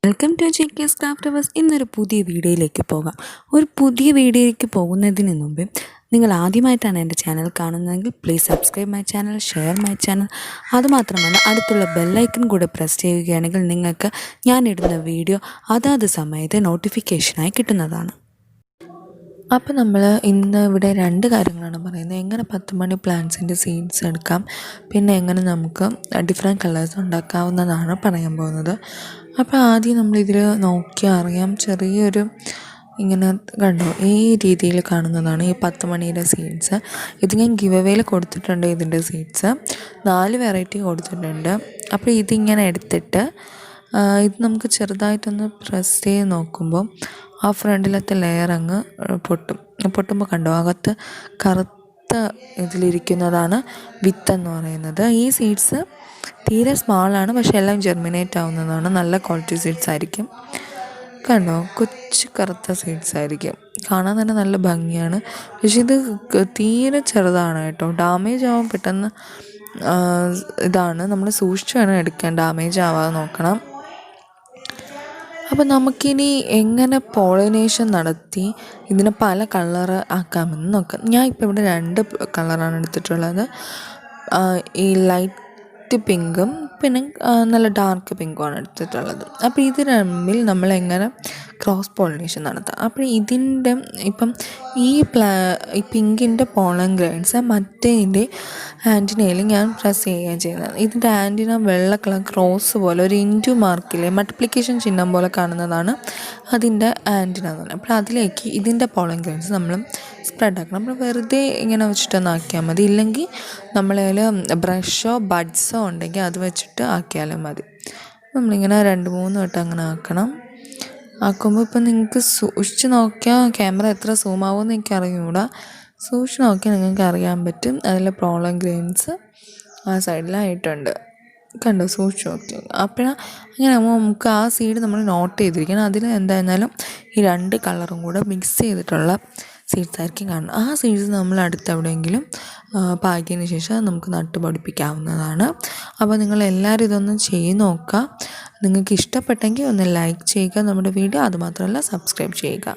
Welcome to JK's craft hours. ഇന്നൊരു പുതിയ വീഡിയോയിലേക്ക് പോകാം. ഒരു പുതിയ വീഡിയോയിലേക്ക് പോകുന്നതിന് മുമ്പ് നിങ്ങൾ ആദ്യമായിട്ടാണ് എൻ്റെ ചാനൽ കാണുന്നതെങ്കിൽ please subscribe my channel, share my channel. അതുമാത്രമല്ല അടുത്തുള്ള ബെല്ലൈക്കൺ കൂടെ പ്രസ് ചെയ്യുകയാണെങ്കിൽ നിങ്ങൾക്ക് ഞാനിടുന്ന വീഡിയോ അതാത് സമയത്ത് നോട്ടിഫിക്കേഷനായി കിട്ടുന്നതാണ്. അപ്പോൾ നമ്മൾ ഇന്ന് ഇവിടെ രണ്ട് കാര്യങ്ങളാണ് പറയുന്നത്. എങ്ങനെ 10 മണി പ്ലാന്റ്സിൻ്റെ സീഡ്സ് എടുക്കാം, പിന്നെ എങ്ങനെ നമുക്ക് ഡിഫറെൻറ്റ് കളേഴ്സ് ഉണ്ടാക്കാവുന്നതാണ് പറയാൻ പോകുന്നത്. അപ്പോൾ ആദ്യം നമ്മളിതിൽ നോക്കിയാൽ അറിയാം, ചെറിയൊരു ഇങ്ങനെ കണ്ടോ, ഈ രീതിയിൽ കാണുന്നതാണ് ഈ 10 മണിയുടെ സീഡ്സ്. ഇത് ഞാൻ ഗിവ് അവേയിൽ കൊടുത്തിട്ടുണ്ട്. ഇതിൻ്റെ സീഡ്സ് 4 വെറൈറ്റി കൊടുത്തിട്ടുണ്ട്. അപ്പോൾ ഇതിങ്ങനെ എടുത്തിട്ട് ഇത് നമുക്ക് ചെറുതായിട്ടൊന്ന് പ്രസ് ചെയ്ത് നോക്കുമ്പോൾ ആ ഫ്രണ്ടിലത്തെ ലെയർ അങ്ങ് പൊട്ടുമ്പോൾ കണ്ടോ, അകത്ത് കറുത്ത ഇതിലിരിക്കുന്നതാണ് വിത്തെന്ന് പറയുന്നത്. ഈ സീഡ്സ് തീരെ സ്മാളാണ്, പക്ഷേ എല്ലാം ജെർമിനേറ്റ് ആവുന്നതാണ്. നല്ല ക്വാളിറ്റി സീഡ്സ് ആയിരിക്കും. കണ്ടോ, കൊച്ചു കറുത്ത സീഡ്സ് ആയിരിക്കും. കാണാൻ തന്നെ നല്ല ഭംഗിയാണ്. പക്ഷേ ഇത് തീരെ ചെറുതാണ് കേട്ടോ, ഡാമേജ് ആവാൻ പെട്ടെന്ന് ഇതാണ്. നമ്മൾ സൂക്ഷിച്ച് വേണം എടുക്കാൻ, ഡാമേജ് ആവാതെ നോക്കണം. അപ്പോൾ നമുക്കിനി എങ്ങനെ പോളിനേഷൻ നടത്തി ഇതിനെ പല കളറ് ആക്കാമെന്ന് നോക്കാം. ഞാൻ ഇപ്പോൾ ഇവിടെ 2 കളറാണ് എടുത്തിട്ടുള്ളത്. ഈ ലൈറ്റ് പിങ്കും പിന്നെ നല്ല ഡാർക്ക് പിങ്കുമാണ് എടുത്തിട്ടുള്ളത്. അപ്പോൾ ഇത് തമ്മിൽ നമ്മളെങ്ങനെ ക്രോസ് പോളിനേഷൻ നടത്താം. അപ്പോൾ ഇതിൻ്റെ ഇപ്പം ഈ പിങ്കിൻ്റെ പോളൻ ഗ്രൈൻസ് മറ്റേതിൻ്റെ ആൻറ്റിനയിൽ ഞാൻ പ്രസ് ചെയ്യുകയും ചെയ്യുന്നത്. ഇതിൻ്റെ ആൻറ്റിന വെള്ള കളർ ക്രോസ് പോലെ ഒരു ഇൻറ്റു മാർക്കിലെ മൾട്ടിപ്ലിക്കേഷൻ ചിഹ്നം പോലെ കാണുന്നതാണ് അതിൻ്റെ ആൻറ്റിന എന്ന് പറയുന്നത്. അപ്പോൾ അതിലേക്ക് ഇതിൻ്റെ പോളൻ ഗ്രൈൻസ് നമ്മൾ സ്പ്രെഡ് ആക്കണം. നമ്മൾ വെറുതെ ഇങ്ങനെ വെച്ചിട്ടൊന്ന് ആക്കിയാൽ മതി. ഇല്ലെങ്കിൽ നമ്മളതിൽ ബ്രഷോ ബഡ്സോ ഉണ്ടെങ്കിൽ അത് വെച്ചിട്ട് ആക്കിയാലും മതി. നമ്മളിങ്ങനെ 2-3 വട്ടം അങ്ങനെ ആക്കണം. ആക്കുമ്പോൾ ഇപ്പം നിങ്ങൾക്ക് സൂക്ഷിച്ച് നോക്കിയാൽ ക്യാമറ എത്ര സൂമാവുമെന്ന് എനിക്ക് അറിഞ്ഞുകൂടാ. സൂക്ഷിച്ച് നോക്കിയാൽ നിങ്ങൾക്ക് അറിയാൻ പറ്റും. അതിലെ പോളൻ ഗ്രെയിൻസ് ആ സൈഡിലായിട്ടുണ്ട്. കണ്ടോ, സൂക്ഷിച്ച് നോക്കി. അപ്പോഴാണ് അങ്ങനെ ആകുമ്പോൾ നമുക്ക് ആ സീഡ് നമ്മൾ നോട്ട് ചെയ്തിരിക്കണം. അതിൽ എന്തായിരുന്നാലും ഈ 2 കളറും കൂടെ മിക്സ് ചെയ്തിട്ടുള്ള സീഡ്സ് ആയിരിക്കും കാണുന്നത്. ആ സീഡ്സ് നമ്മൾ അടുത്തെവിടെയെങ്കിലും പാകിയതിന് ശേഷം നമുക്ക് നട്ട് പഠിപ്പിക്കാവുന്നതാണ്. അപ്പോൾ നിങ്ങളെല്ലാവരും ഇതൊന്ന് ചെയ്ത് നോക്കുക. നിങ്ങൾക്ക് ഇഷ്ടപ്പെട്ടെങ്കിൽ ഒന്ന് ലൈക്ക് ചെയ്യുക നമ്മുടെ വീഡിയോ. അതുമാത്രമല്ല സബ്സ്ക്രൈബ് ചെയ്യുക.